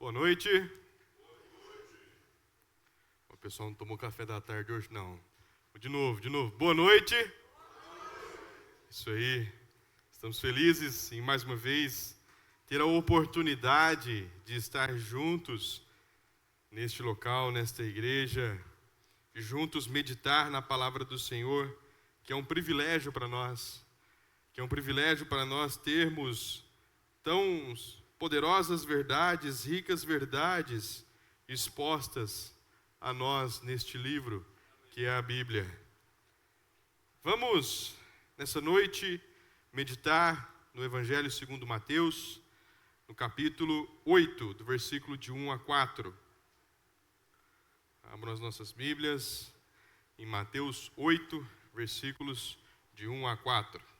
Boa noite. O pessoal não tomou café da tarde hoje, não. De novo. Boa noite. Isso aí. Estamos felizes em mais uma vez ter a oportunidade de estar juntos neste local, nesta igreja, e juntos meditar na palavra do Senhor, que é um privilégio para nós, termos tão poderosas verdades, ricas verdades expostas a nós neste livro, que é a Bíblia. Vamos, nessa noite, meditar no Evangelho segundo Mateus, no capítulo 8, do versículo de 1 a 4. Abram as nossas Bíblias em Mateus 8, versículos de 1 a 4.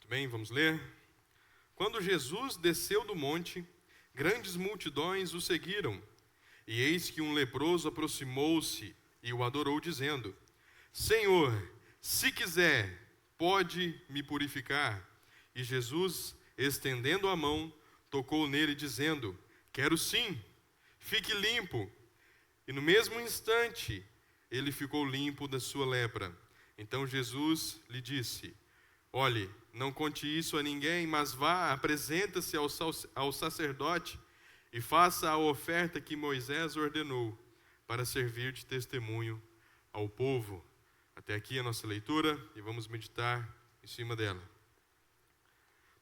Bem, vamos ler. Quando Jesus desceu do monte, grandes multidões o seguiram. E eis que um leproso aproximou-se e o adorou, dizendo: Senhor, se quiser, pode me purificar. E Jesus, estendendo a mão, tocou nele, dizendo: Quero sim, fique limpo. E no mesmo instante, ele ficou limpo da sua lepra. Então Jesus lhe disse: Olhe, não conte isso a ninguém, mas vá, apresenta-se ao sacerdote e faça a oferta que Moisés ordenou, para servir de testemunho ao povo. Até aqui a nossa leitura e vamos meditar em cima dela.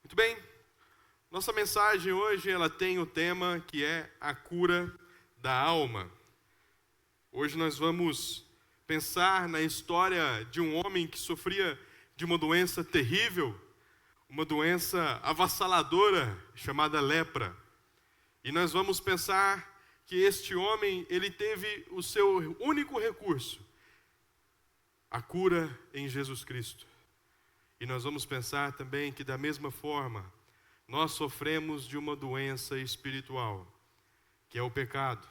Muito bem, nossa mensagem hoje ela tem o tema que é a cura da alma. Hoje nós vamos pensar na história de um homem que sofria de uma doença terrível, uma doença avassaladora chamada lepra. E nós vamos pensar que este homem, ele teve o seu único recurso, a cura em Jesus Cristo. E nós vamos pensar também que da mesma forma, nós sofremos de uma doença espiritual, que é o pecado.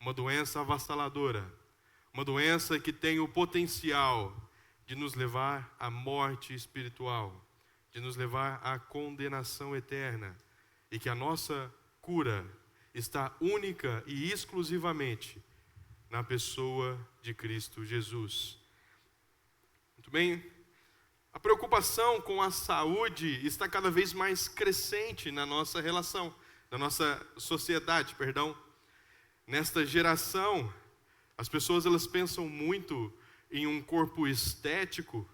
Uma doença avassaladora, uma doença que tem o potencial de nos levar à morte espiritual, de nos levar à condenação eterna, e que a nossa cura está única e exclusivamente na pessoa de Cristo Jesus. Muito bem, a preocupação com a saúde está cada vez mais crescente na nossa relação, na nossa sociedade, Nesta geração, as pessoas elas pensam muito em um corpo estético,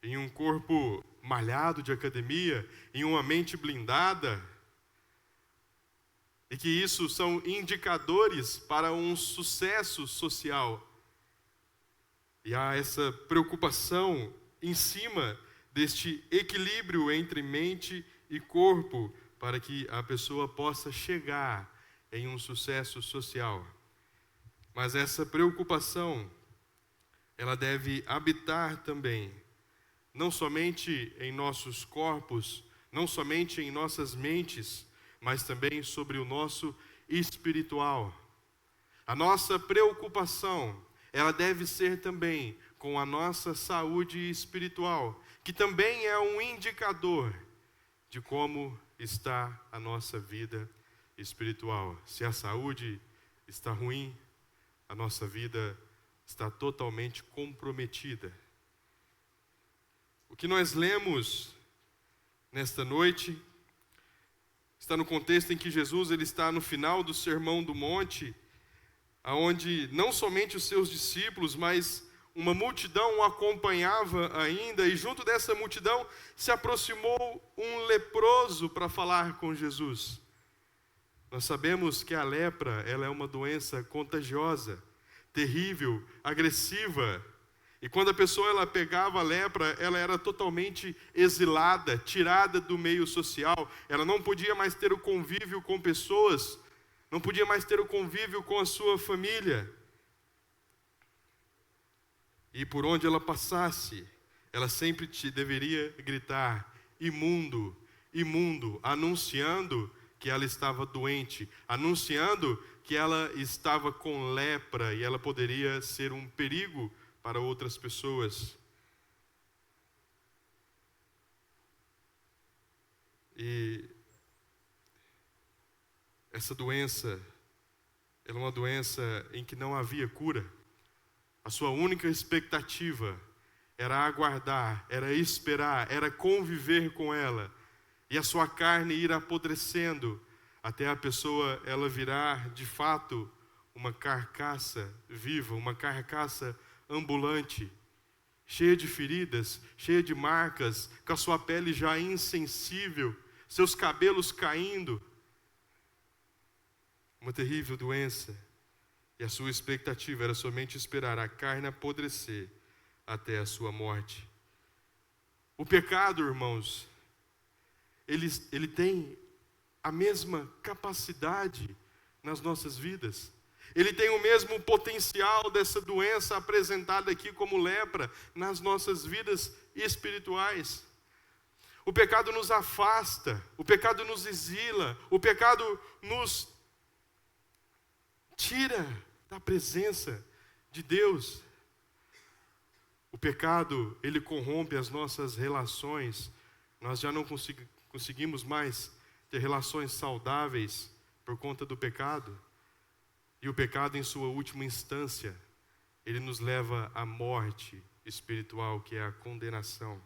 em um corpo malhado de academia, em uma mente blindada, e que isso são indicadores para um sucesso social. E há essa preocupação em cima deste equilíbrio entre mente e corpo, para que a pessoa possa chegar em um sucesso social. Mas essa preocupação, ela deve habitar também, não somente em nossos corpos, não somente em nossas mentes, mas também sobre o nosso espiritual. A nossa preocupação, ela deve ser também com a nossa saúde espiritual, que também é um indicador de como está a nossa vida espiritual. Se a saúde está ruim, a nossa vida está totalmente comprometida. O que nós lemos nesta noite está no contexto em que Jesus ele está no final do Sermão do Monte, onde não somente os seus discípulos, mas uma multidão o acompanhava ainda, e junto dessa multidão se aproximou um leproso para falar com Jesus. Nós sabemos que a lepra ela é uma doença contagiosa, terrível, agressiva. E quando a pessoa ela pegava a lepra, ela era totalmente exilada, tirada do meio social. Ela não podia mais ter o convívio com pessoas, não podia mais ter o convívio com a sua família. E por onde ela passasse, ela sempre deveria gritar: imundo, imundo, anunciando que ela estava doente, anunciando que ela estava com lepra e ela poderia ser um perigo para outras pessoas. E essa doença, ela é uma doença em que não havia cura. A sua única expectativa era aguardar, era esperar, era conviver com ela. E a sua carne ir apodrecendo, até a pessoa ela virar de fato uma carcaça viva, uma carcaça ambulante, cheia de feridas, cheia de marcas, com a sua pele já insensível, seus cabelos caindo. Uma terrível doença. E a sua expectativa era somente esperar a carne apodrecer até a sua morte. O pecado, irmãos, ele tem a mesma capacidade nas nossas vidas. Ele tem o mesmo potencial dessa doença apresentada aqui como lepra nas nossas vidas espirituais. O pecado nos afasta, o pecado nos exila, o pecado nos tira da presença de Deus. O pecado, ele corrompe as nossas relações. Nós já não conseguimos mais ter relações saudáveis por conta do pecado. E o pecado, em sua última instância, ele nos leva à morte espiritual, que é a condenação.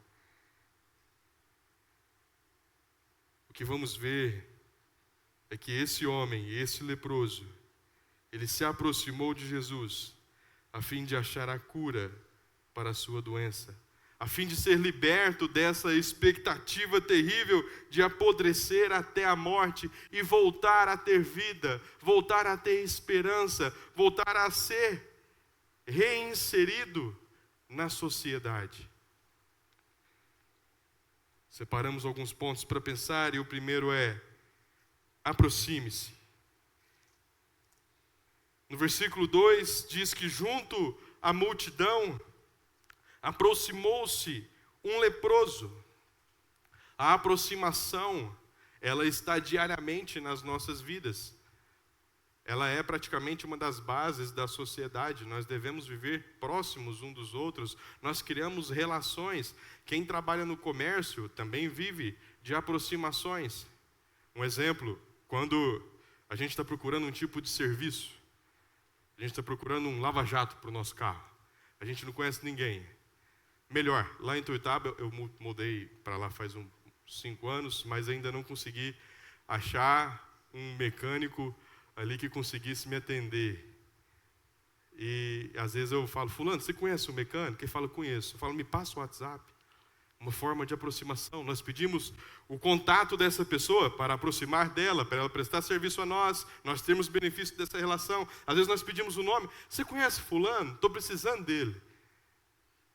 O que vamos ver é que esse homem, esse leproso, ele se aproximou de Jesus a fim de achar a cura para a sua doença, a fim de ser liberto dessa expectativa terrível de apodrecer até a morte e voltar a ter vida, voltar a ter esperança, voltar a ser reinserido na sociedade. Separamos alguns pontos para pensar, e o primeiro é: aproxime-se. No versículo 2 diz que junto à multidão aproximou-se um leproso. A aproximação, ela está diariamente nas nossas vidas. Ela é praticamente uma das bases da sociedade. Nós devemos viver próximos uns dos outros. Nós criamos relações. Quem trabalha no comércio também vive de aproximações. Um exemplo, quando a gente está procurando um tipo de serviço, a gente está procurando um lava-jato para o nosso carro. A gente não conhece ninguém. Melhor, lá em Tuiutaba, eu mudei para lá faz uns 5 anos, mas ainda não consegui achar um mecânico ali que conseguisse me atender. E às vezes eu falo: fulano, você conhece o mecânico? Ele fala: conheço. Eu falo: me passa o WhatsApp. Uma forma de aproximação. Nós pedimos o contato dessa pessoa para aproximar dela, para ela prestar serviço a nós. Nós temos benefício dessa relação. Às vezes nós pedimos o nome. Você conhece fulano? Estou precisando dele.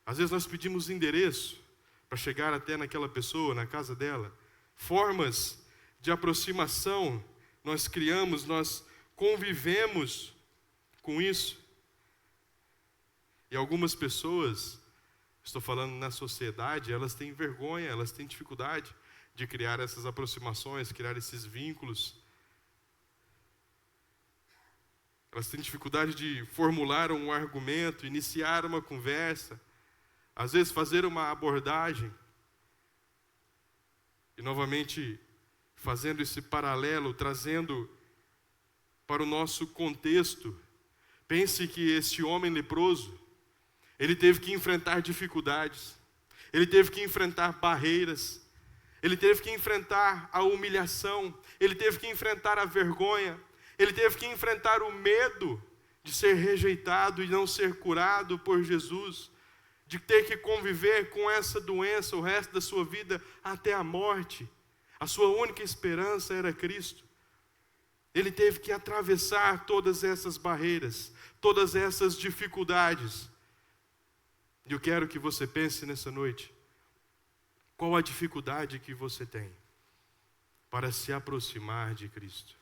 Às vezes nós pedimos endereço para chegar até naquela pessoa, na casa dela. Formas de aproximação nós criamos, nós convivemos com isso. E algumas pessoas, estou falando na sociedade, elas têm vergonha, elas têm dificuldade de criar essas aproximações, criar esses vínculos. Elas têm dificuldade de formular um argumento, iniciar uma conversa, às vezes fazer uma abordagem. E novamente, fazendo esse paralelo, trazendo para o nosso contexto, pense que este homem leproso, ele teve que enfrentar dificuldades, ele teve que enfrentar barreiras, ele teve que enfrentar a humilhação, ele teve que enfrentar a vergonha, ele teve que enfrentar o medo de ser rejeitado e não ser curado por Jesus, de ter que conviver com essa doença o resto da sua vida até a morte. A sua única esperança era Cristo. Ele teve que atravessar todas essas barreiras, todas essas dificuldades. E eu quero que você pense nessa noite: qual a dificuldade que você tem para se aproximar de Cristo?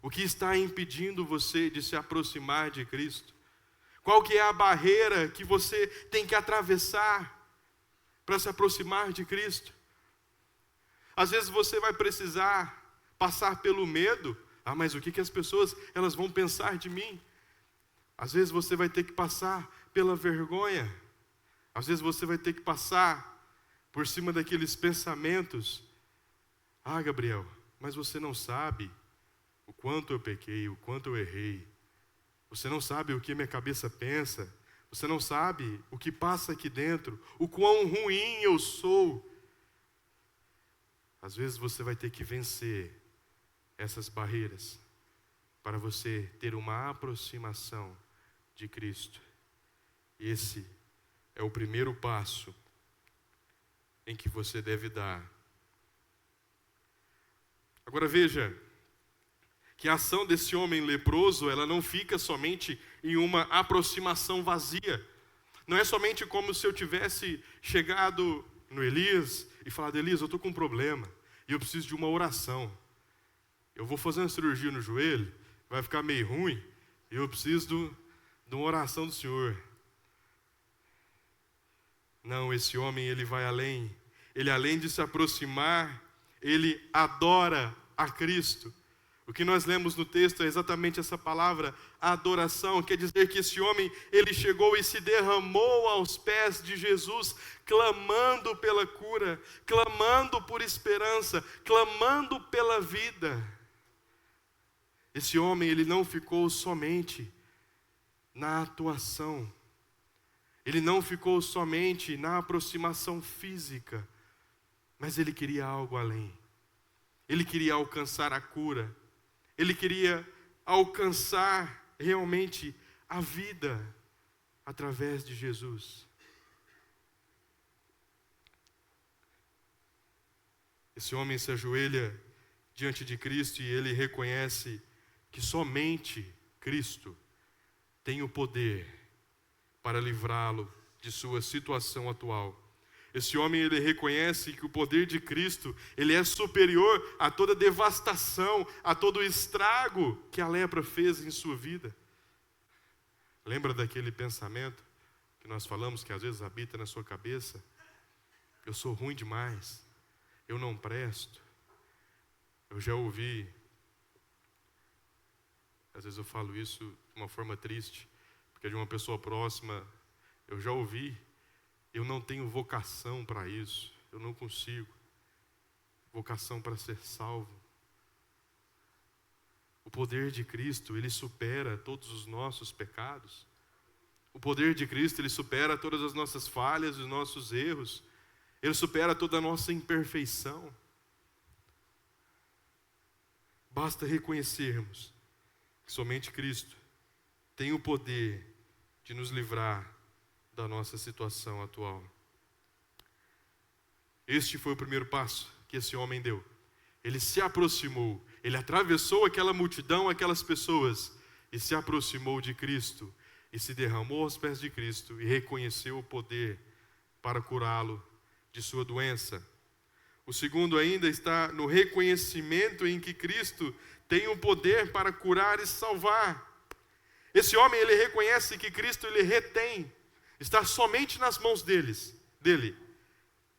O que está impedindo você de se aproximar de Cristo? Qual que é a barreira que você tem que atravessar para se aproximar de Cristo? Às vezes você vai precisar passar pelo medo. Ah, mas o que as pessoas elas vão pensar de mim? Às vezes você vai ter que passar pela vergonha. Às vezes você vai ter que passar por cima daqueles pensamentos. Ah, Gabriel, mas você não sabe o quanto eu pequei, o quanto eu errei. Você não sabe o que minha cabeça pensa. Você não sabe o que passa aqui dentro, o quão ruim eu sou. Às vezes você vai ter que vencer essas barreiras para você ter uma aproximação de Cristo. E esse é o primeiro passo em que você deve dar. Agora veja que a ação desse homem leproso, ela não fica somente em uma aproximação vazia. Não é somente como se eu tivesse chegado no Elias e falado: Elias, eu estou com um problema e eu preciso de uma oração. Eu vou fazer uma cirurgia no joelho, vai ficar meio ruim, e eu preciso de uma oração do Senhor. Não, esse homem, ele vai além. Ele, além de se aproximar, ele adora a Cristo. O que nós lemos no texto é exatamente essa palavra, adoração. Quer dizer que esse homem, ele chegou e se derramou aos pés de Jesus, clamando pela cura, clamando por esperança, clamando pela vida. Esse homem, ele não ficou somente na atuação. Ele não ficou somente na aproximação física, mas ele queria algo além. Ele queria alcançar a cura. Ele queria alcançar realmente a vida através de Jesus. Esse homem se ajoelha diante de Cristo e ele reconhece que somente Cristo tem o poder para livrá-lo de sua situação atual. Esse homem, ele reconhece que o poder de Cristo, ele é superior a toda devastação, a todo estrago que a lepra fez em sua vida. Lembra daquele pensamento que nós falamos, que às vezes habita na sua cabeça? Eu sou ruim demais, eu não presto. Eu já ouvi, às vezes eu falo isso de uma forma triste, porque de uma pessoa próxima, eu já ouvi: eu não tenho vocação para isso, eu não consigo. Vocação para ser salvo. O poder de Cristo, ele supera todos os nossos pecados. O poder de Cristo, ele supera todas as nossas falhas, os nossos erros. Ele supera toda a nossa imperfeição. Basta reconhecermos que somente Cristo tem o poder de nos livrar da nossa situação atual. Este foi o primeiro passo que esse homem deu. Ele se aproximou, ele atravessou aquela multidão, aquelas pessoas, e se aproximou de Cristo, e se derramou aos pés de Cristo, e reconheceu o poder para curá-lo de sua doença. O segundo ainda está no reconhecimento em que Cristo tem o poder para curar e salvar. Esse homem, ele reconhece que Cristo, ele retém, está somente nas mãos dele,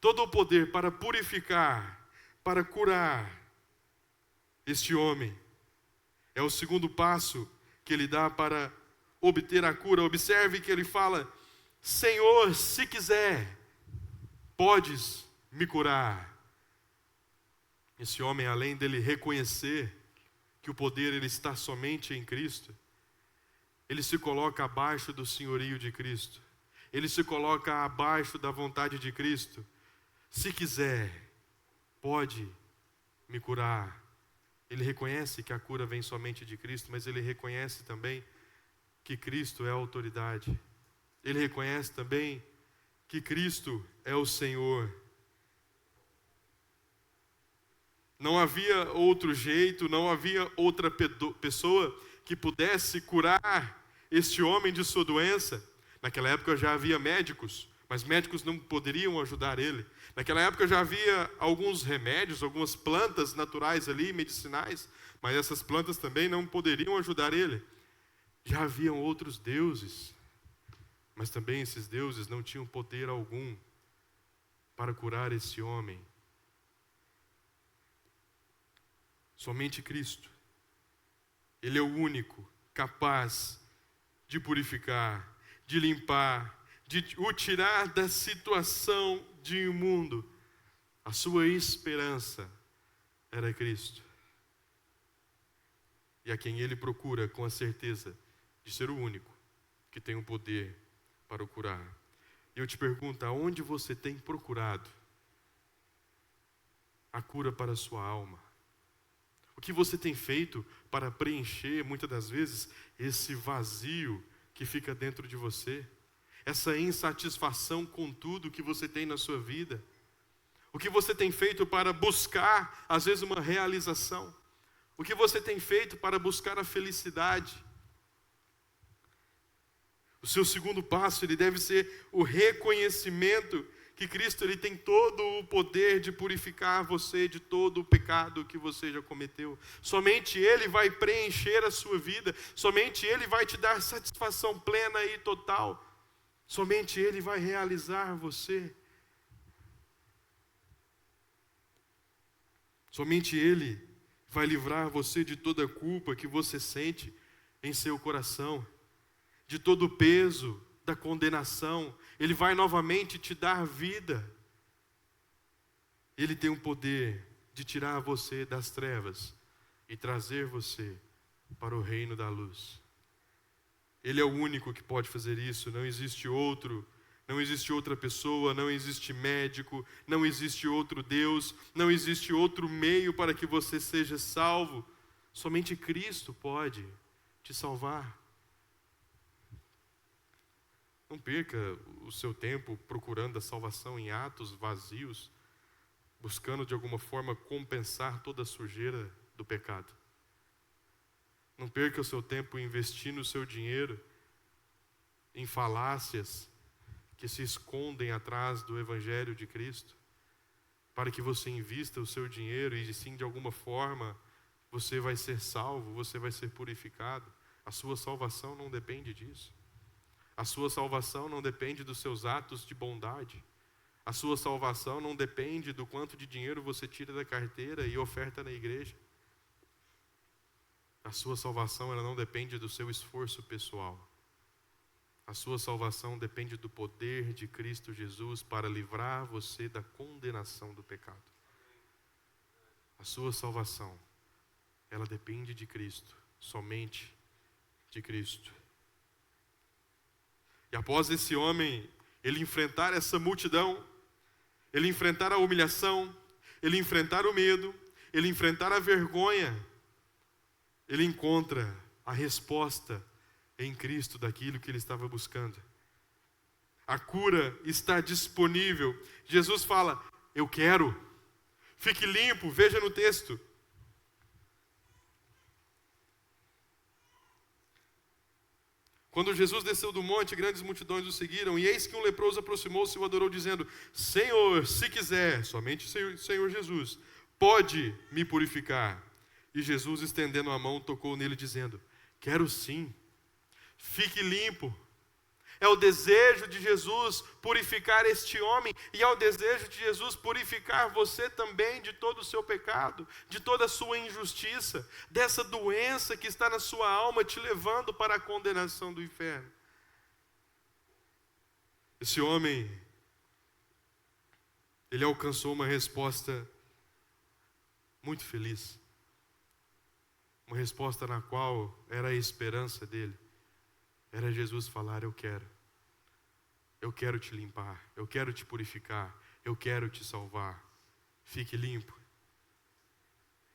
todo o poder para purificar, para curar. Este homem é o segundo passo que ele dá para obter a cura. Observe que ele fala: Senhor, se quiser, podes me curar. Esse homem, além dele reconhecer que o poder ele está somente em Cristo, ele se coloca abaixo do senhorio de Cristo. Ele se coloca abaixo da vontade de Cristo. Se quiser, pode me curar. Ele reconhece que a cura vem somente de Cristo, mas ele reconhece também que Cristo é a autoridade. Ele reconhece também que Cristo é o Senhor. Não havia outro jeito, não havia outra pessoa que pudesse curar este homem de sua doença. Naquela época já havia médicos, mas médicos não poderiam ajudar ele. Naquela época já havia alguns remédios, algumas plantas naturais ali, medicinais, mas essas plantas também não poderiam ajudar ele. Já haviam outros deuses, mas também esses deuses não tinham poder algum para curar esse homem. Somente Cristo. Ele é o único capaz de purificar, de limpar, de o tirar da situação de imundo. A sua esperança era Cristo. E a quem ele procura com a certeza de ser o único que tem o poder para o curar. E eu te pergunto, aonde você tem procurado a cura para a sua alma? O que você tem feito para preencher, muitas das vezes, esse vazio que fica dentro de você? Essa insatisfação com tudo que você tem na sua vida? O que você tem feito para buscar, às vezes, uma realização? O que você tem feito para buscar a felicidade? O seu segundo passo, ele deve ser o reconhecimento que Cristo ele tem todo o poder de purificar você de todo o pecado que você já cometeu. Somente Ele vai preencher a sua vida. Somente Ele vai te dar satisfação plena e total. Somente Ele vai realizar você. Somente Ele vai livrar você de toda a culpa que você sente em seu coração, de todo o peso da condenação. Ele vai novamente te dar vida. Ele tem o poder de tirar você das trevas e trazer você para o reino da luz. Ele é o único que pode fazer isso, não existe outro. Não existe outra pessoa, não existe médico, não existe outro Deus, não existe outro meio para que você seja salvo. Somente Cristo pode te salvar. Não perca o seu tempo procurando a salvação em atos vazios, buscando de alguma forma compensar toda a sujeira do pecado. Não perca o seu tempo investindo o seu dinheiro em falácias que se escondem atrás do Evangelho de Cristo, para que você invista o seu dinheiro e sim, de alguma forma, você vai ser salvo, você vai ser purificado. A sua salvação não depende disso. A sua salvação não depende dos seus atos de bondade. A sua salvação não depende do quanto de dinheiro você tira da carteira e oferta na igreja. A sua salvação ela não depende do seu esforço pessoal. A sua salvação depende do poder de Cristo Jesus para livrar você da condenação do pecado. A sua salvação, ela depende de Cristo, somente de Cristo. E após esse homem, ele enfrentar essa multidão, ele enfrentar a humilhação, ele enfrentar o medo, ele enfrentar a vergonha, ele encontra a resposta em Cristo daquilo que ele estava buscando. A cura está disponível. Jesus fala, eu quero. Fique limpo, veja no texto. Quando Jesus desceu do monte, grandes multidões o seguiram, e eis que um leproso aproximou-se e o adorou, dizendo, Senhor, se quiser, somente Senhor Jesus, pode me purificar. E Jesus, estendendo a mão, tocou nele, dizendo, quero sim. Fique limpo. É o desejo de Jesus purificar este homem, e é o desejo de Jesus purificar você também de todo o seu pecado, de toda a sua injustiça, dessa doença que está na sua alma te levando para a condenação do inferno. Esse homem, ele alcançou uma resposta muito feliz, uma resposta na qual era a esperança dele. Era Jesus falar, eu quero te limpar, eu quero te purificar, eu quero te salvar, fique limpo.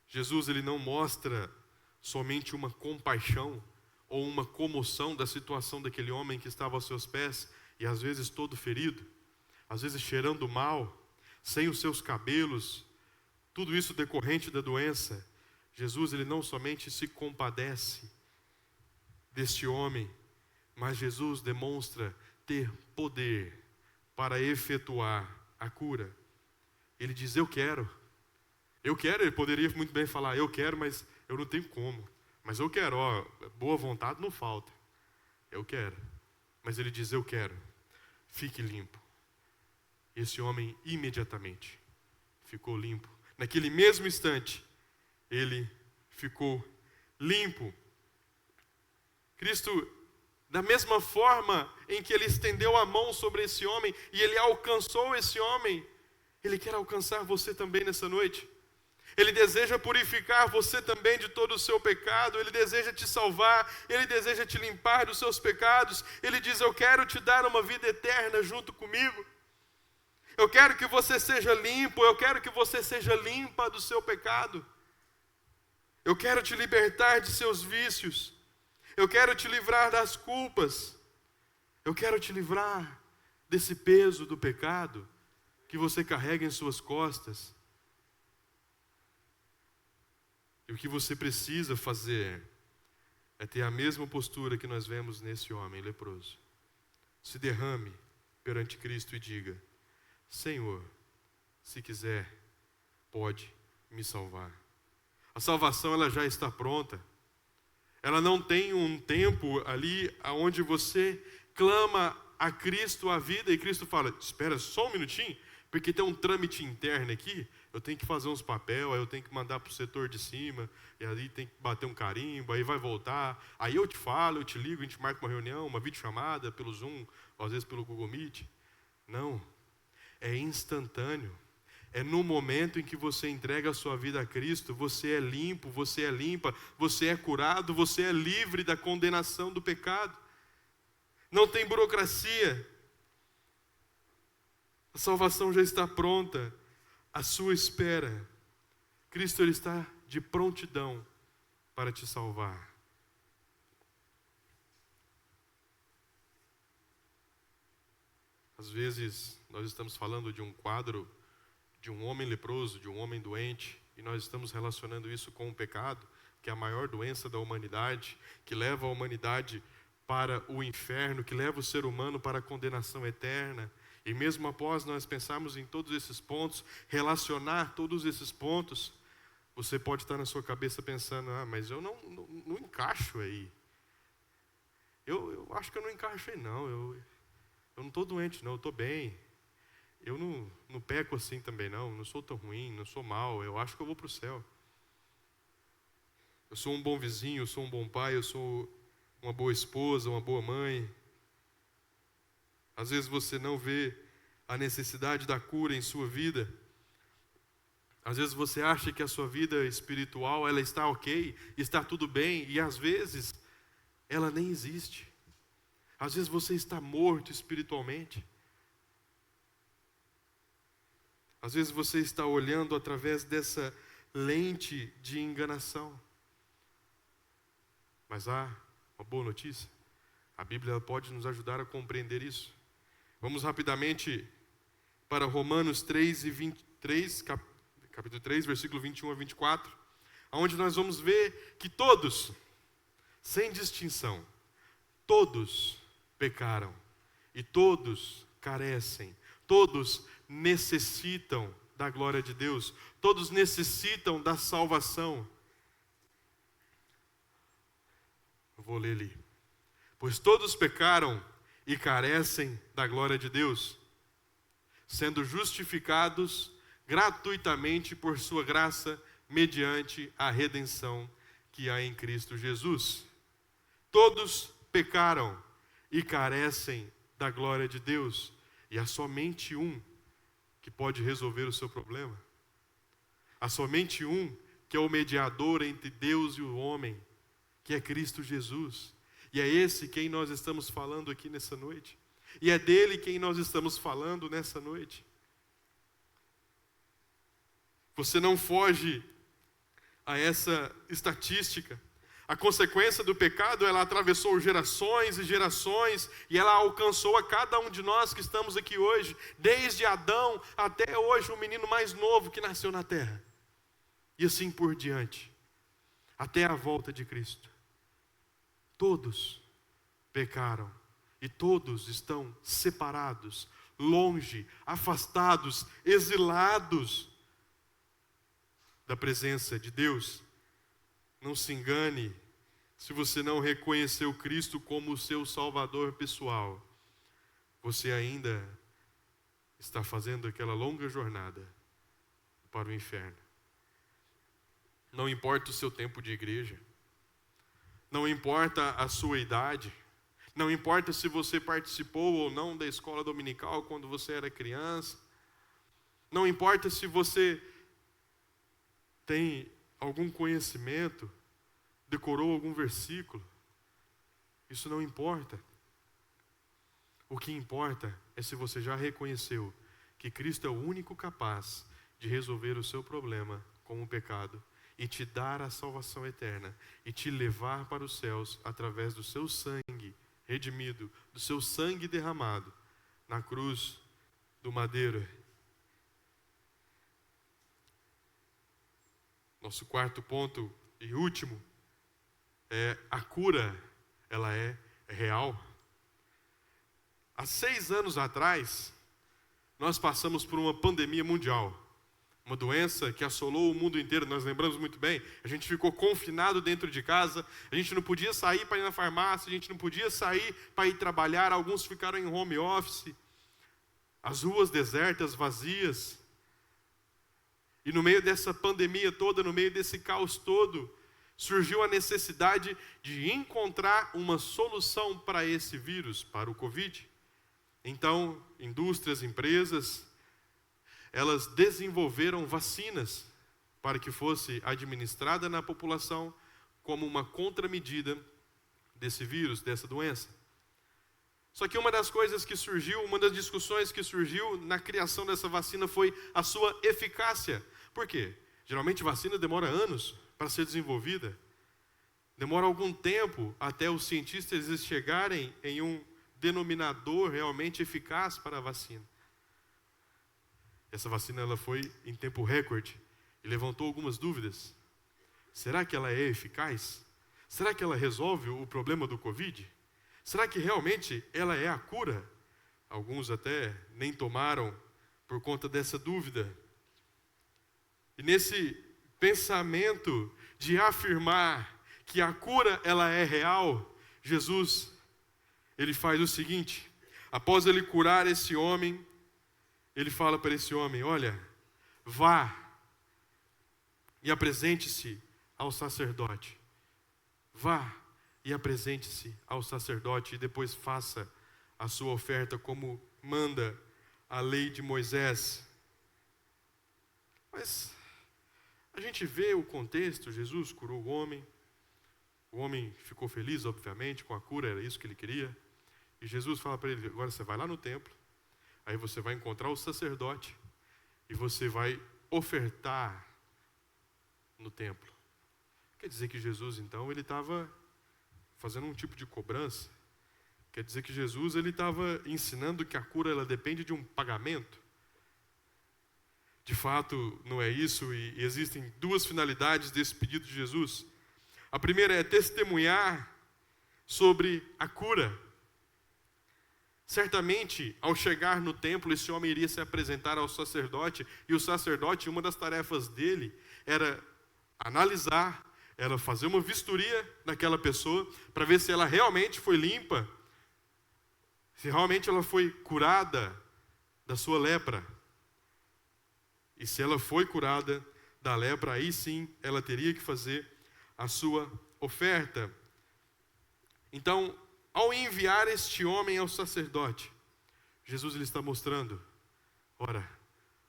Jesus ele não mostra somente uma compaixão ou uma comoção da situação daquele homem que estava aos seus pés e às vezes todo ferido, às vezes cheirando mal, sem os seus cabelos, tudo isso decorrente da doença. Jesus ele não somente se compadece deste homem, mas Jesus demonstra ter poder para efetuar a cura. Ele diz, eu quero, ele poderia muito bem falar, eu quero, mas eu não tenho como. Mas eu quero, boa vontade não falta. Eu quero. Mas ele diz, eu quero, fique limpo. Esse homem imediatamente ficou limpo. Naquele mesmo instante, ele ficou limpo. Cristo, da mesma forma em que ele estendeu a mão sobre esse homem e ele alcançou esse homem, ele quer alcançar você também nessa noite. Ele deseja purificar você também de todo o seu pecado. Ele deseja te salvar. Ele deseja te limpar dos seus pecados. Ele diz: eu quero te dar uma vida eterna junto comigo. Eu quero que você seja limpo. Eu quero que você seja limpa do seu pecado. Eu quero te libertar de seus vícios. Eu quero te livrar das culpas. Eu quero te livrar desse peso do pecado que você carrega em suas costas. E o que você precisa fazer é ter a mesma postura que nós vemos nesse homem leproso. Se derrame perante Cristo e diga: Senhor, se quiser, pode me salvar. A salvação, ela já está pronta. Ela não tem um tempo ali onde você clama a Cristo a vida e Cristo fala: espera só um minutinho, porque tem um trâmite interno aqui. Eu tenho que fazer uns papel, aí eu tenho que mandar para o setor de cima, e aí tem que bater um carimbo, aí vai voltar, aí eu te falo, eu te ligo, a gente marca uma reunião, uma videochamada pelo Zoom, ou às vezes pelo Google Meet. Não, é instantâneo. É no momento em que você entrega a sua vida a Cristo, você é limpo, você é limpa, você é curado, você é livre da condenação do pecado. Não tem burocracia. A salvação já está pronta. À sua espera. Cristo, ele está de prontidão para te salvar. Às vezes, nós estamos falando de um quadro de um homem leproso, de um homem doente, e nós estamos relacionando isso com o pecado, que é a maior doença da humanidade, que leva a humanidade para o inferno, que leva o ser humano para a condenação eterna. E mesmo após nós pensarmos em todos esses pontos, relacionar todos esses pontos, você pode estar na sua cabeça pensando: mas eu não encaixo aí. Eu acho que eu não encaixo aí não. Eu não estou doente não, eu estou bem. Eu não peco assim também não sou tão ruim, não sou mal, eu acho que eu vou para o céu. Eu sou um bom vizinho, eu sou um bom pai, eu sou uma boa esposa, uma boa mãe. Às vezes você não vê a necessidade da cura em sua vida. Às vezes você acha que a sua vida espiritual, ela está ok, está tudo bem, e às vezes ela nem existe. Às vezes você está morto espiritualmente. Às vezes você está olhando através dessa lente de enganação. Mas há uma boa notícia. A Bíblia pode nos ajudar a compreender isso. Vamos rapidamente para Romanos 3 e 23, capítulo 3, versículo 21 a 24, onde nós vamos ver que todos, sem distinção, todos pecaram e todos carecem, todos necessitam da glória de Deus, todos necessitam da salvação. Eu vou ler ali. Pois todos pecaram e carecem da glória de Deus, sendo justificados gratuitamente por sua graça, mediante a redenção que há em Cristo Jesus. Todos pecaram e carecem da glória de Deus, e há somente um que pode resolver o seu problema. Há somente um que é o mediador entre Deus e o homem, que é Cristo Jesus. E é esse quem nós estamos falando aqui nessa noite. E é dele quem nós estamos falando nessa noite. Você não foge a essa estatística. A consequência do pecado, ela atravessou gerações e gerações, e ela alcançou a cada um de nós que estamos aqui hoje, desde Adão até hoje, o menino mais novo que nasceu na terra. E assim por diante, até a volta de Cristo. Todos pecaram e todos estão separados, longe, afastados, exilados da presença de Deus. Não se engane se você não reconheceu Cristo como o seu Salvador pessoal. Você ainda está fazendo aquela longa jornada para o inferno. Não importa o seu tempo de igreja. Não importa a sua idade. Não importa se você participou ou não da escola dominical quando você era criança. Não importa se você tem algum conhecimento, decorou algum versículo. Isso não importa. O que importa é se você já reconheceu que Cristo é o único capaz de resolver o seu problema com o pecado e te dar a salvação eterna e te levar para os céus através do seu sangue redimido, do seu sangue derramado na cruz do madeiro. Nosso quarto ponto e último é a cura, ela é real. Há 6 anos atrás, nós passamos por uma pandemia mundial. Uma doença que assolou o mundo inteiro, nós lembramos muito bem. A gente ficou confinado dentro de casa, a gente não podia sair para ir na farmácia, a gente não podia sair para ir trabalhar, alguns ficaram em home office. As ruas desertas, vazias. E no meio dessa pandemia toda, no meio desse caos todo, surgiu a necessidade de encontrar uma solução para esse vírus, para o Covid. Então, indústrias, empresas, elas desenvolveram vacinas para que fosse administrada na população como uma contramedida desse vírus, dessa doença. Só que uma das coisas que surgiu, uma das discussões que surgiu na criação dessa vacina foi a sua eficácia. Por quê? Geralmente vacina demora anos para ser desenvolvida. Demora algum tempo até os cientistas chegarem em um denominador realmente eficaz para a vacina. Essa vacina ela foi em tempo recorde e levantou algumas dúvidas. Será que ela é eficaz? Será que ela resolve o problema do Covid? Será que realmente ela é a cura? Alguns até nem tomaram por conta dessa dúvida. E nesse pensamento de afirmar que a cura ela é real, Jesus, ele faz o seguinte: após ele curar esse homem, ele fala para esse homem: olha, vá e apresente-se ao sacerdote. Vá e apresente-se ao sacerdote e depois faça a sua oferta como manda a lei de Moisés. Mas a gente vê o contexto, Jesus curou o homem ficou feliz, obviamente, com a cura, era isso que ele queria. E Jesus fala para ele: agora você vai lá no templo, aí você vai encontrar o sacerdote e você vai ofertar no templo. Quer dizer que Jesus, então, ele estava fazendo um tipo de cobrança. Quer dizer que Jesus, ele estava ensinando que a cura, ela depende de um pagamento. De fato, não é isso, e existem 2 finalidades desse pedido de Jesus. A primeira é testemunhar sobre a cura. Certamente, ao chegar no templo, esse homem iria se apresentar ao sacerdote, e o sacerdote, uma das tarefas dele, era analisar, era fazer uma vistoria daquela pessoa, para ver se ela realmente foi limpa, se realmente ela foi curada da sua lepra. E se ela foi curada da lepra, aí sim, ela teria que fazer a sua oferta. Então, ao enviar este homem ao sacerdote, Jesus ele está mostrando: ora,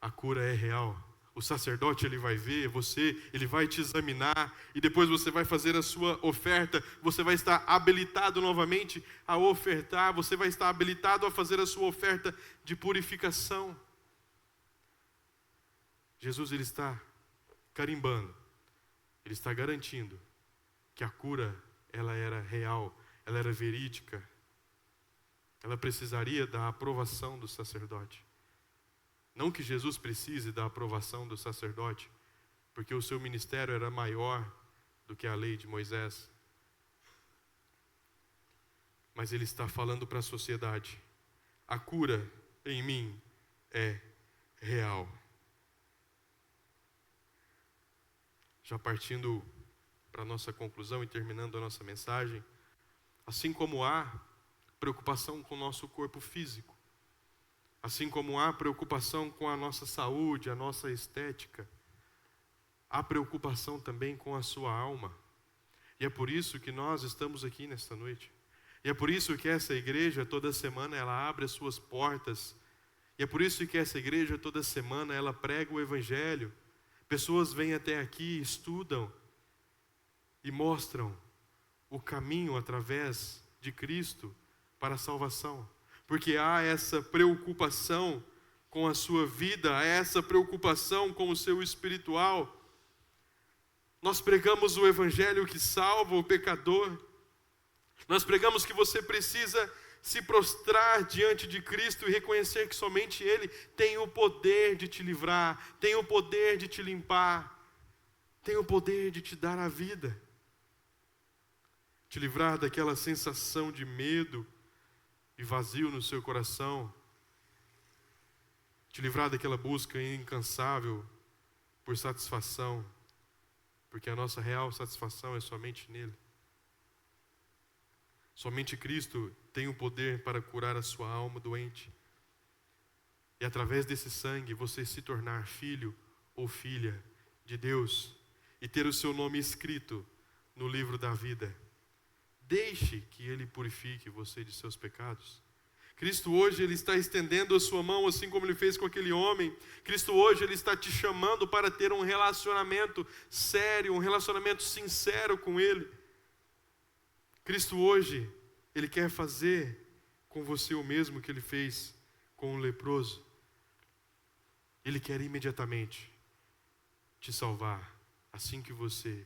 a cura é real. O sacerdote ele vai ver você, ele vai te examinar e depois você vai fazer a sua oferta. Você vai estar habilitado novamente a ofertar, você vai estar habilitado a fazer a sua oferta de purificação. Jesus ele está carimbando, ele está garantindo que a cura ela era real, ela era verídica. Ela precisaria da aprovação do sacerdote. Não que Jesus precise da aprovação do sacerdote, porque o seu ministério era maior do que a lei de Moisés. Mas ele está falando para a sociedade: a cura em mim é real. Já partindo para a nossa conclusão e terminando a nossa mensagem, assim como há preocupação com o nosso corpo físico, assim como há preocupação com a nossa saúde, a nossa estética, há preocupação também com a sua alma. E é por isso que nós estamos aqui nesta noite. E é por isso que essa igreja, toda semana, ela abre as suas portas. E é por isso que essa igreja, toda semana, ela prega o Evangelho. Pessoas vêm até aqui, estudam e mostram o caminho através de Cristo para a salvação. Porque há essa preocupação com a sua vida, há essa preocupação com o seu espiritual. Nós pregamos o Evangelho que salva o pecador. Nós pregamos que você precisa se prostrar diante de Cristo e reconhecer que somente Ele tem o poder de te livrar, tem o poder de te limpar, tem o poder de te dar a vida. Te livrar daquela sensação de medo e vazio no seu coração. Te livrar daquela busca incansável por satisfação, porque a nossa real satisfação é somente nele. Somente Cristo tem o poder para curar a sua alma doente. E através desse sangue você se tornar filho ou filha de Deus e ter o seu nome escrito no livro da vida. Deixe que Ele purifique você de seus pecados. Cristo hoje, Ele está estendendo a sua mão, assim como Ele fez com aquele homem. Cristo hoje, Ele está te chamando para ter um relacionamento sério, um relacionamento sincero com Ele. Cristo hoje, Ele quer fazer com você o mesmo que Ele fez com o leproso. Ele quer imediatamente te salvar, assim que você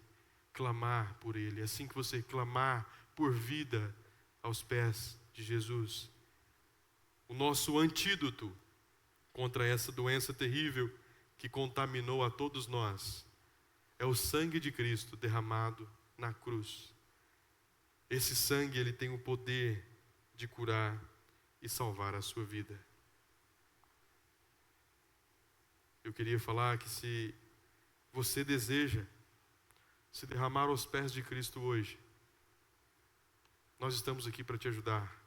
clamar por Ele, assim que você clamar por vida aos pés de Jesus. O nosso antídoto contra essa doença terrível que contaminou a todos nós é o sangue de Cristo derramado na cruz. Esse sangue, ele tem o poder de curar e salvar a sua vida. Eu queria falar que se você deseja se derramar aos pés de Cristo hoje, nós estamos aqui para te ajudar.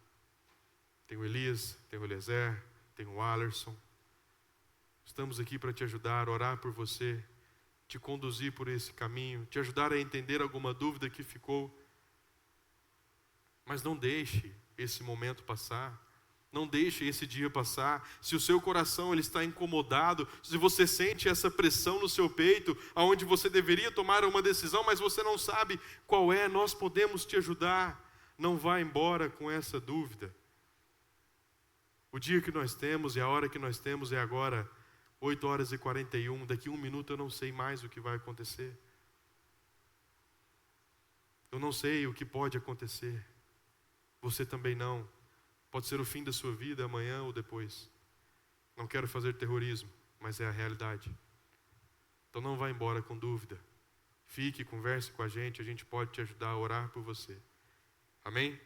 Tem o Elias, tem o Eliezer, tem o Alerson. Estamos aqui para te ajudar, orar por você, te conduzir por esse caminho, te ajudar a entender alguma dúvida que ficou. Mas não deixe esse momento passar. Não deixe esse dia passar. Se o seu coração ele está incomodado, se você sente essa pressão no seu peito, aonde você deveria tomar uma decisão, mas você não sabe qual é, nós podemos te ajudar. Não vá embora com essa dúvida. O dia que nós temos e a hora que nós temos é agora, 8h41. Daqui 1 minuto eu não sei mais o que vai acontecer. Eu não sei o que pode acontecer. Você também não. Pode ser o fim da sua vida amanhã ou depois. Não quero fazer terrorismo, mas é a realidade. Então não vá embora com dúvida. Fique, converse com a gente pode te ajudar a orar por você. Amém?